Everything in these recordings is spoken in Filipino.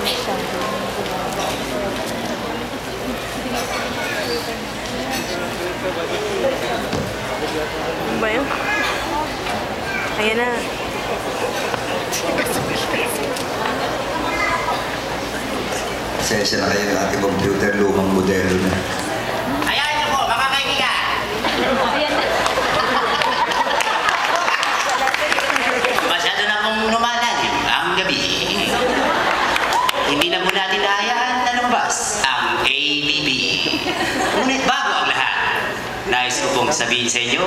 Ano ba yun? Ayan na. Pasensya na kayo ng ating computer, lumang modelo na. Ayan niyo po, mga kaibigan! Masyado na pong lumalalim ang gabi. Hindi na po natin hayaan na lumabas ang ABB. Ngunit bago ang lahat, nais ko pong sabihin sa inyo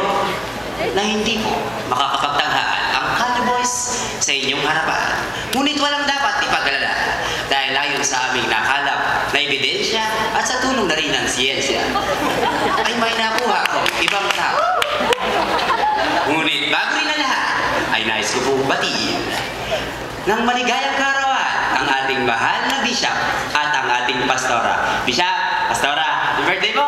na hindi po makakapagtanghaan ang Kalye Boys sa inyong harapan. Ngunit walang dapat ipag-alala dahil ayon sa aming nakalap na ebidensya at sa tulong na rin ng siyensya ay may nakuha akong ibang tao. Ngunit bago rin na lahat ay nais ko pong batiin ng maligayang kaarawan ang ating mahal na bishop at ang ating pastora. Bishop, pastora, happy birthday po!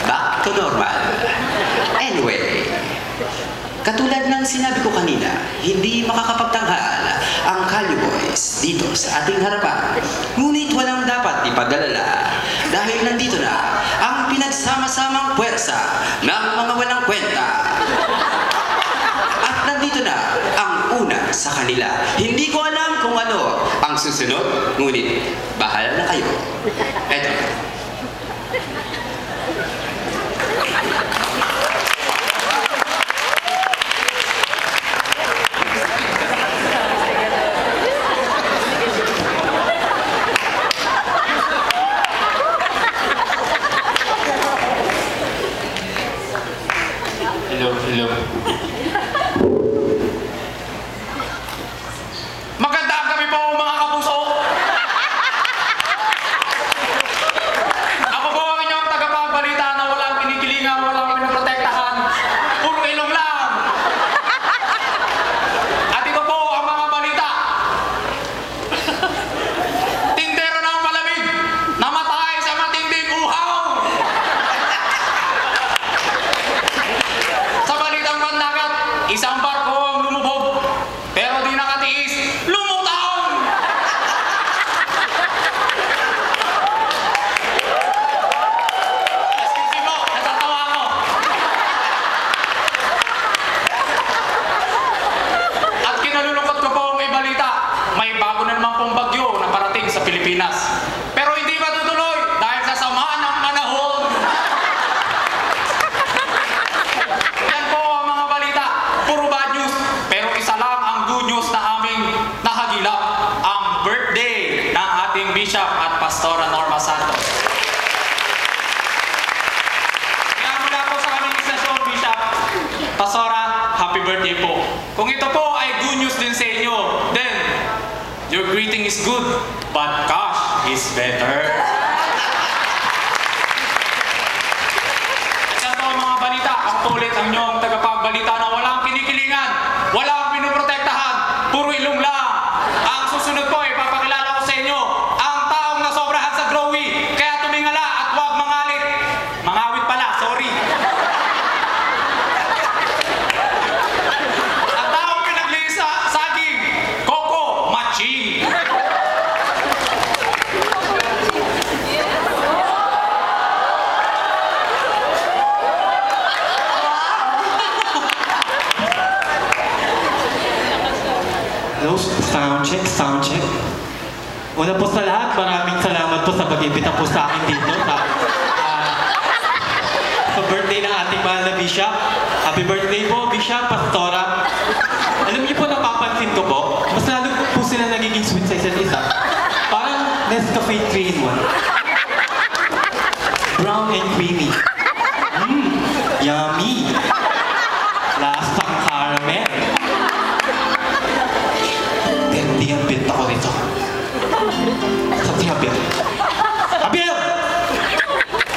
Back to normal. Anyway, katulad ng sinabi ko kanina, hindi makakapagtanghal ang Kalye Boys dito sa ating harapan. Ngunit walang dapat ipag-alala dahil nandito na ang pinagsama-samang puwersa ng mga walang kwenta. At nandito na ang una sa kanila. Hindi ko alam kung ano ang susunod, ngunit bahala na kayo. Eto. Hello. Magandang gabi po mga kapuso. Ako po ang inyong tagapagbalita na walang kinikilingan, walang pinoprotektahan. Puro ilong lang. At ito po ang mga balita. Tindero ng malamig, namatay sa matinding uhaw. Isang barko ang lumubog, pero di nakatiis, lumutang! Excuse me po, natatawa ako. At kinalulungkot ko po ang ibalita, may bago na naman pong bagyo na parating sa Pilipinas. Pero hindi matutuloy dahil sa samaan ng panahon. Puro bad news, pero isa lang ang good news na aming nahagilap, ang birthday ng ating Bishop at Pastora Norma Santos. Kaya mula po sa aming istasyon, Bishop, Pastora, happy birthday po. Kung ito po ay good news din sa inyo, then your greeting is good, but cash is better. Ito mga balita, ang tulit ang inyong tagapagbalita na walang kinikilingan, walang pinoprotektahan, puro ilong lang. Ang susunod po ay papakilala ko sa inyo ang taong nasobrahan sa growy, kaya tumingala at huwag mangalit. Mangawit pala, sorry. Ang taong pinagliis sa saging, Coco Maching. Sound check. Una po sa lahat, maraming salamat po sa pag-ibita po sa akin dito sa birthday ng ating mahal na Bishop. Happy birthday po, Bishop, Pastora. Alam niyo po, napapansin ko po, mas lalo po sila nagiging sweet sa isa't isa. Parang Nescafe 3-in-1. Brown and creamy. Yummy. Lasang caramel. Diabit ako rito. Sa Javier. Javier!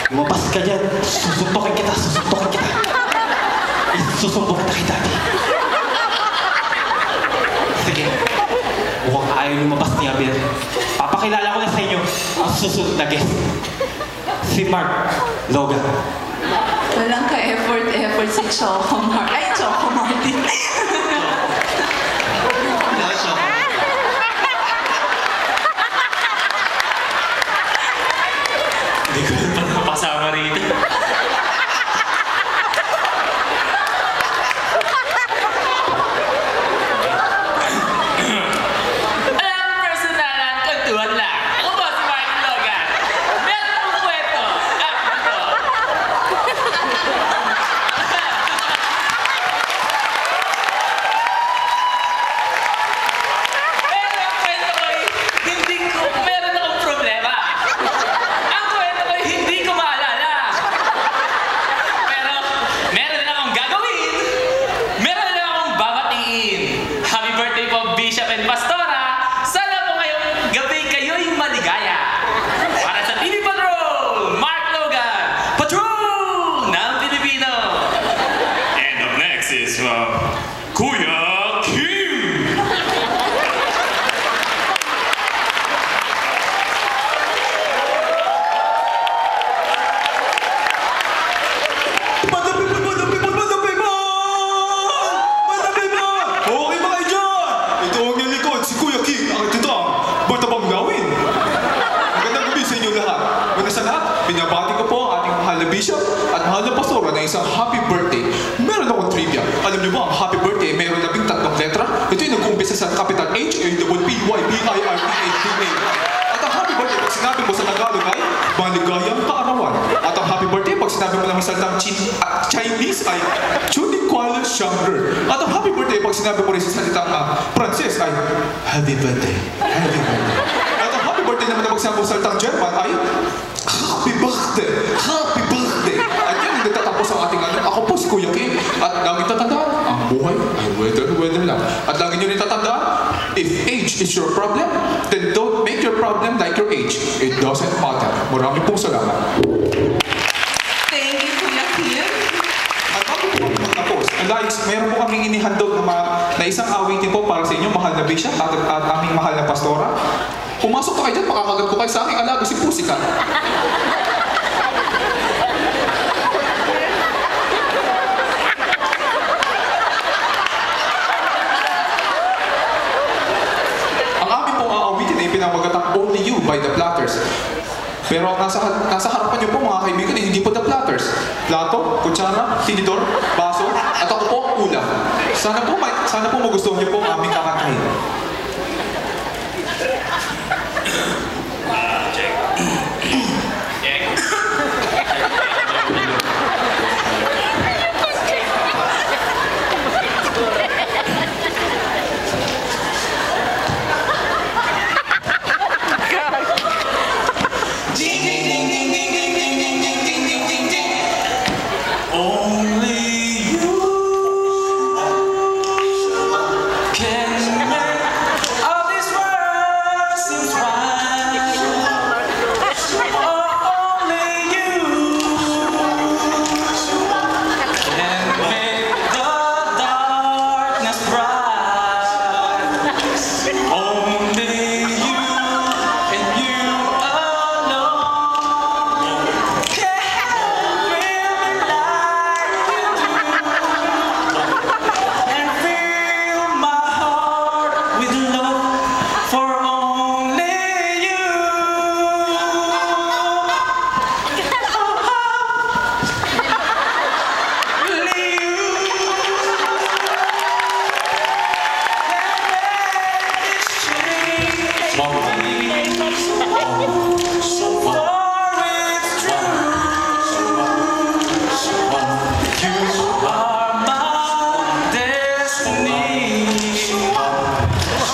Lumabas ka dyan. Susuntokin kita. Isusumbong kita. Sige. Mukhang ayaw lumabas ni Javier. Papakilala ko na sa inyo ang susunod na guest. Si Mark Logan. Walang ka-effort si Choco Martin. isang happy birthday, meron akong trivia. Alam niyo ba, ang happy birthday, meron 13 letra. Ito yung nag-uumpisa sa capital H, A-P-P-Y-B-I-R-T-H-D-A. At ang happy birthday, pag sinabi mo sa Tagalog ay maligayang kaarawan. At ang happy birthday, pag sinabi mo naman sa Chinese ay Chunikwala Shangri. At ang happy birthday, pag sinabi mo rin sa salitang Pranses ay Happy birthday. Happy birthday. At ang happy birthday naman na pag sinabi mo sa salitang German ay Happy birthday. Happy birthday. At yan ang nagtatapos ang ating ano. Ako po si Kuya Kim. At lagi tatandaan, ang buhay ay weather lang. At lagi nyo rin tatandaan, if age is your problem, then don't make your problem like your age. It doesn't matter. Maraming pong salamat. Thank you, Kuya Kim. At bago po kami magtapos, mayroon po kaming inihandog na isang awitin po para sa inyo, mahal na Bishop at aming mahal na Pastora. Pumasok pa kayo dyan, makakagat ko kayo sa aking alaga si Pusika. Ang amin pong aawitin ay pinamagatang Only You by The Platters. Pero ang nasa harapan niyo po mga kaibigan ay hindi po The Platters. Plato, kutsara, tinidor, baso, at ako po ang ulam. Sana po magustuhan niyo po ang aming kakantahin.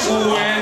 When